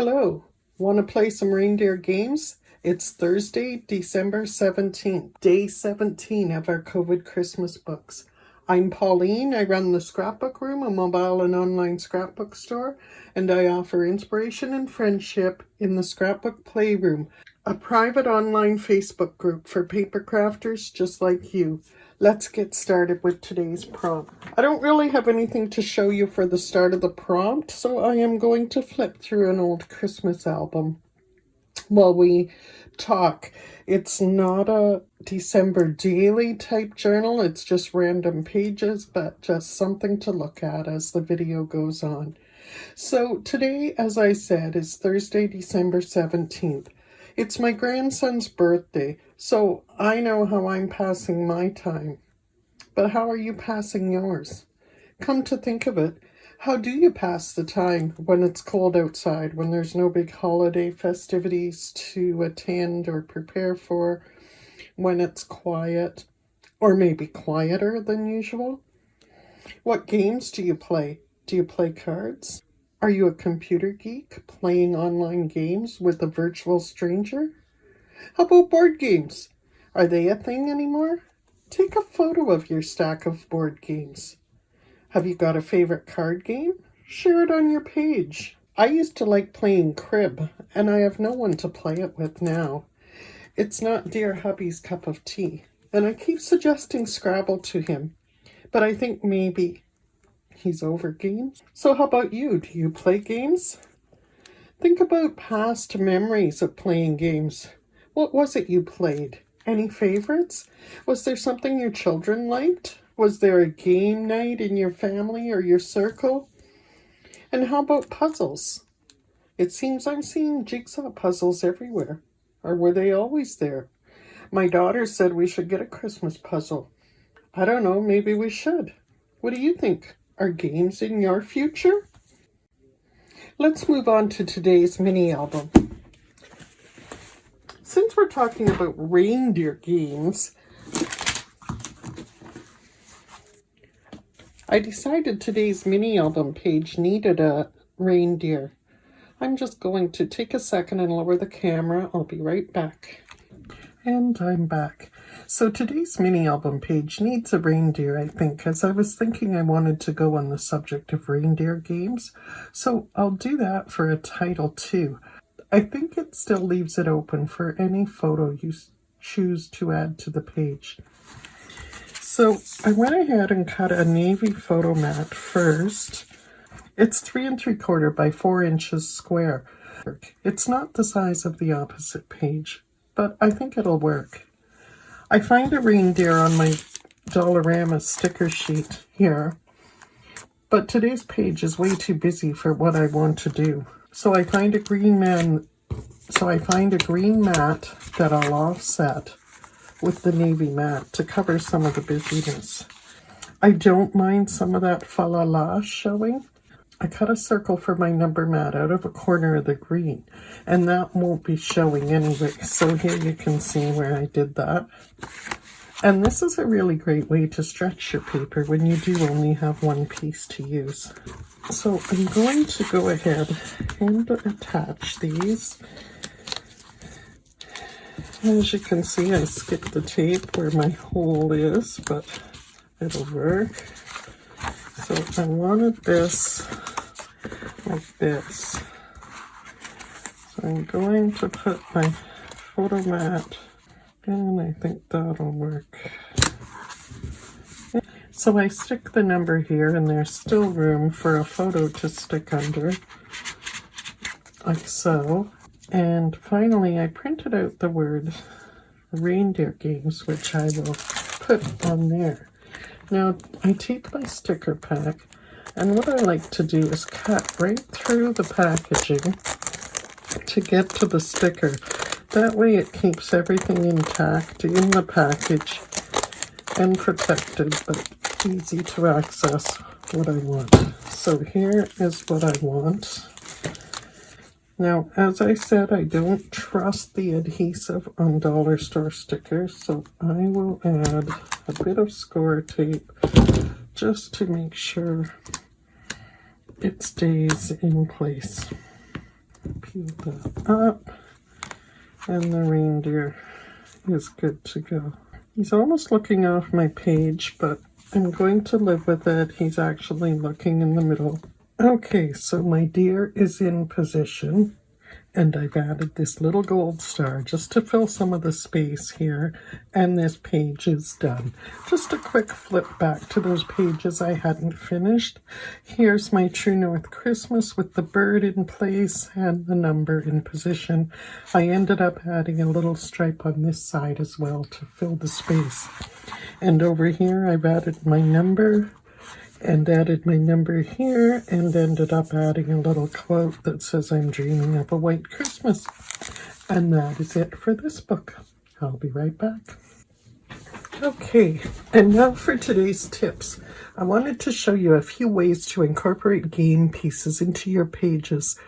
Hello, want to play some reindeer games? It's Thursday, December 17th, day 17 of our COVID Christmas books. I'm Pauline. I run the Scrapbook Room, a mobile and online scrapbook store, and I offer inspiration and friendship in the Scrapbook Playroom, a private online Facebook group for paper crafters just like you. Let's get started with today's prompt. I don't really have anything to show you for the start of the prompt, so I am going to flip through an old Christmas album while we talk. It's not a December daily type journal, it's just random pages, but just something to look at as the video goes on. So today, as I said, is Thursday, December 17th. It's my grandson's birthday, so I know how I'm passing my time. But how are you passing yours? Come to think of it, how do you pass the time when it's cold outside, when there's no big holiday festivities to attend or prepare for, when it's quiet, or maybe quieter than usual? What games do you play? Do you play cards? Are you a computer geek playing online games with a virtual stranger? How about board games? Are they a thing anymore? Take a photo of your stack of board games. Have you got a favorite card game? Share it on your page. I used to like playing crib, and I have no one to play it with now. It's not dear hubby's cup of tea, and I keep suggesting Scrabble to him, but I think maybe he's over games. So how about you? Do you play games? Think about past memories of playing games. What was it you played? Any favorites? Was there something your children liked? Was there a game night in your family or your circle? And how about puzzles? It seems I'm seeing jigsaw puzzles everywhere. Or were they always there? My daughter said we should get a Christmas puzzle. I don't know, maybe we should. What do you think? Are games in your future? Let's move on to today's mini album. Since we're talking about reindeer games, I decided today's mini album page needed a reindeer. I'm just going to take a second and lower the camera. I'll be right back. And I'm back. So today's mini album page needs a reindeer, I think, as I was thinking I wanted to go on the subject of reindeer games. So I'll do that for a title too. I think it still leaves it open for any photo you choose to add to the page. So I went ahead and cut a navy photo mat first. It's 3 3/4 by 4 inches square. It's not the size of the opposite page, but I think it'll work. I find a reindeer on my Dollarama sticker sheet here, but today's page is way too busy for what I want to do. So I find a green mat that I'll offset with the navy mat to cover some of the busyness. I don't mind some of that fa la la showing. I cut a circle for my number mat out of a corner of the green, and that won't be showing anyway. So here you can see where I did that. And this is a really great way to stretch your paper when you do only have one piece to use. So I'm going to go ahead and attach these. As you can see, I skipped the tape where my hole is, but it'll work. So I wanted this like this. So I'm going to put my photo mat, and I think that'll work. So I stick the number here, and there's still room for a photo to stick under, like so. And finally, I printed out the word reindeer games, which I will put on there. Now, I take my sticker pack, and what I like to do is cut right through the packaging to get to the sticker. That way it keeps everything intact in the package and protected, but easy to access what I want. So here is what I want. Now, as I said, I don't trust the adhesive on dollar store stickers, so I will add a bit of score tape just to make sure it stays in place. Peel that up. And the reindeer is good to go. He's almost looking off my page, but I'm going to live with it. He's actually looking in the middle. Okay, so my deer is in position. And I've added this little gold star just to fill some of the space here. And this page is done. Just a quick flip back to those pages I hadn't finished. Here's my True North Christmas with the bird in place and the number in position. I ended up adding a little stripe on this side as well to fill the space. And over here I've added my number and added my number here and ended up adding a little quote that says I'm dreaming of a white Christmas. And that is it for this book. I'll be right back. Okay, and now for today's tips. I wanted to show you a few ways to incorporate game pieces into your pages.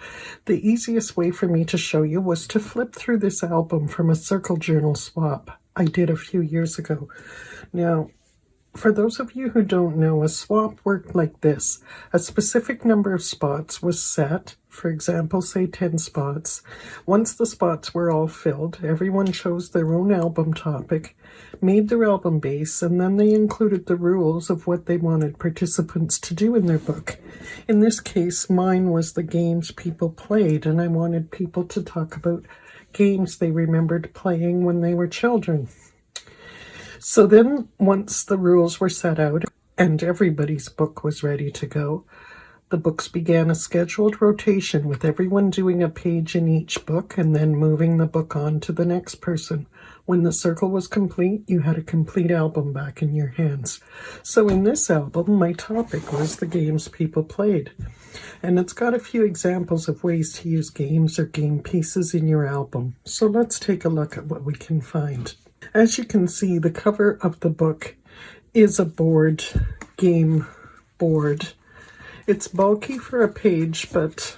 The easiest way for me to show you was to flip through this album from a circle journal swap I did a few years ago. Now, for those of you who don't know, a swap worked like this. A specific number of spots was set, for example, say 10 spots. Once the spots were all filled, everyone chose their own album topic, made their album base, and then they included the rules of what they wanted participants to do in their book. In this case, mine was the games people played, and I wanted people to talk about games they remembered playing when they were children. So then, once the rules were set out and everybody's book was ready to go, the books began a scheduled rotation with everyone doing a page in each book and then moving the book on to the next person. When the circle was complete, you had a complete album back in your hands. So in this album, my topic was the games people played. And it's got a few examples of ways to use games or game pieces in your album. So let's take a look at what we can find. As you can see, the cover of the book is a game board. It's bulky for a page, but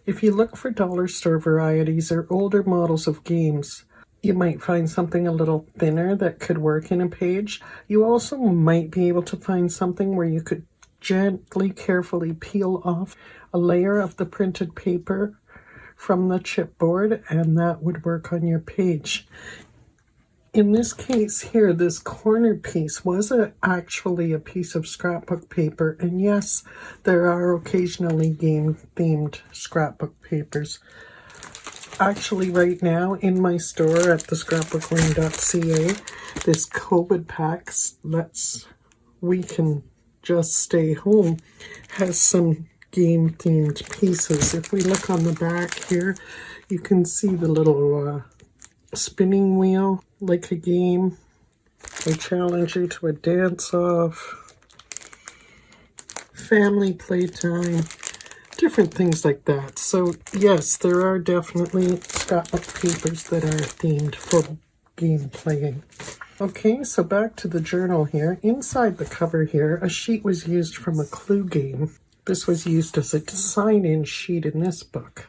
if you look for dollar store varieties or older models of games, you might find something a little thinner that could work in a page. You also might be able to find something where you could gently, carefully peel off a layer of the printed paper from the chipboard, and that would work on your page. In this case here, this corner piece was actually a piece of scrapbook paper, and yes, there are occasionally game-themed scrapbook papers. Actually, right now in my store at thescrapbookroom.ca, this COVID pack, We Can Just Stay Home, has some game-themed pieces. If we look on the back here, you can see the little spinning wheel, like a game. I challenge you to a dance-off, family playtime, different things like that. So yes, there are definitely scrapbook papers that are themed for game playing. Okay, so back to the journal here. Inside the cover here, a sheet was used from a Clue game. This was used as a sign-in sheet in this book,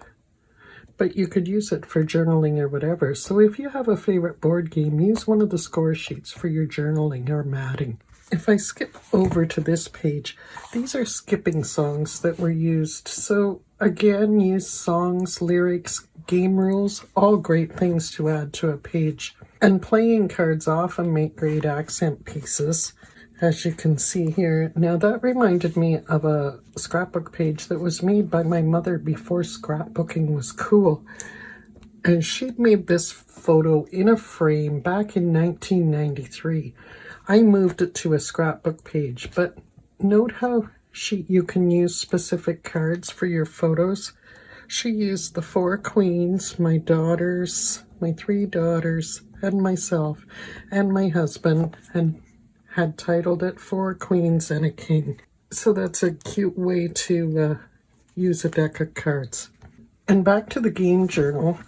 but you could use it for journaling or whatever. So if you have a favorite board game, use one of the score sheets for your journaling or matting. If I skip over to this page, these are skipping songs that were used. So again, use songs, lyrics, game rules, all great things to add to a page. And playing cards often make great accent pieces, as you can see here. Now that reminded me of a scrapbook page that was made by my mother before scrapbooking was cool. And she made this photo in a frame back in 1993. I moved it to a scrapbook page, but note how you can use specific cards for your photos. She used the 4 queens, my daughters, my 3 daughters, and myself, and my husband, and had titled it 4 Queens and a King. So that's a cute way to use a deck of cards. And back to the game journal.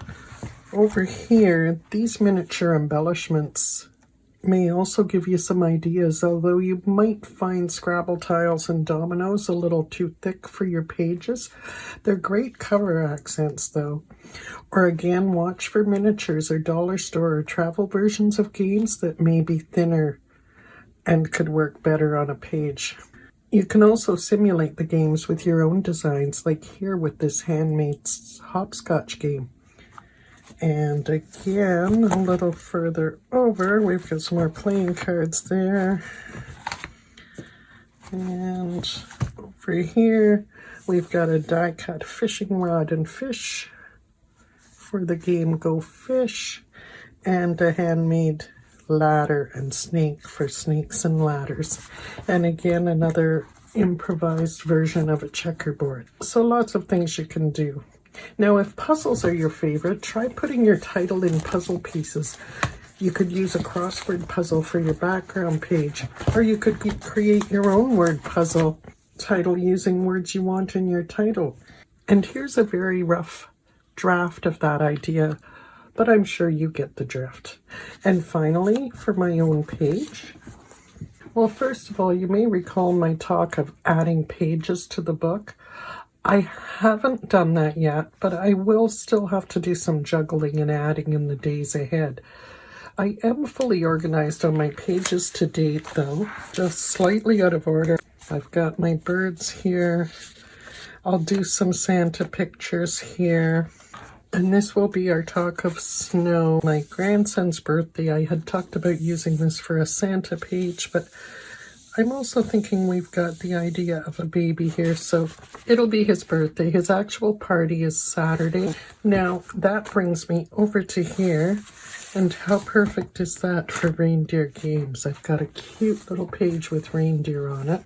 Over here, these miniature embellishments may also give you some ideas, although you might find Scrabble tiles and dominoes a little too thick for your pages. They're great cover accents though. Or again, watch for miniatures or dollar store or travel versions of games that may be thinner and could work better on a page. You can also simulate the games with your own designs, like here with this handmade hopscotch game. And again, a little further over, we've got some more playing cards there. And over here, we've got a die-cut fishing rod and fish for the game Go Fish, and a handmade ladder and snake for snakes and ladders. And again, another improvised version of a checkerboard. So lots of things you can do. Now, if puzzles are your favorite, try putting your title in puzzle pieces. You could use a crossword puzzle for your background page, or you could create your own word puzzle title using words you want in your title. And here's a very rough draft of that idea, but I'm sure you get the drift. And finally, for my own page, well, first of all, you may recall my talk of adding pages to the book. I haven't done that yet, but I will still have to do some juggling and adding in the days ahead. I am fully organized on my pages to date, though, just slightly out of order. I've got my birds here. I'll do some Santa pictures here. And this will be our talk of snow. My grandson's birthday, I had talked about using this for a Santa page, but I'm also thinking we've got the idea of a baby here, so it'll be his birthday. His actual party is Saturday. Now, that brings me over to here, and how perfect is that for reindeer games? I've got a cute little page with reindeer on it.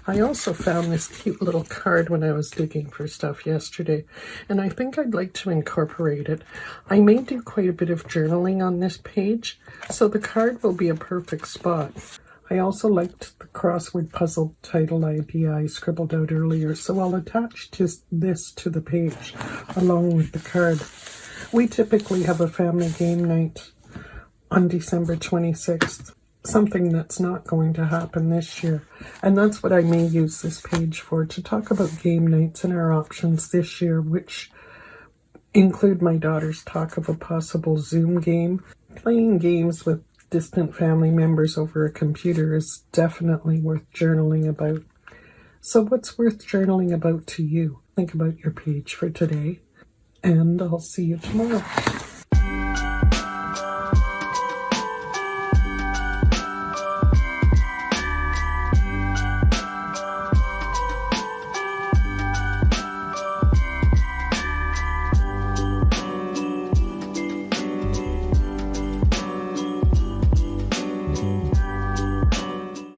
I also found this cute little card when I was digging for stuff yesterday, and I think I'd like to incorporate it. I may do quite a bit of journaling on this page, so the card will be a perfect spot. I also liked the crossword puzzle title idea I scribbled out earlier, so I'll attach this to the page along with the card. We typically have a family game night on December 26th, something that's not going to happen this year. And that's what I may use this page for, to talk about game nights and our options this year, which include my daughter's talk of a possible Zoom game. Playing games with distant family members over a computer is definitely worth journaling about. So what's worth journaling about to you? Think about your page for today, and I'll see you tomorrow.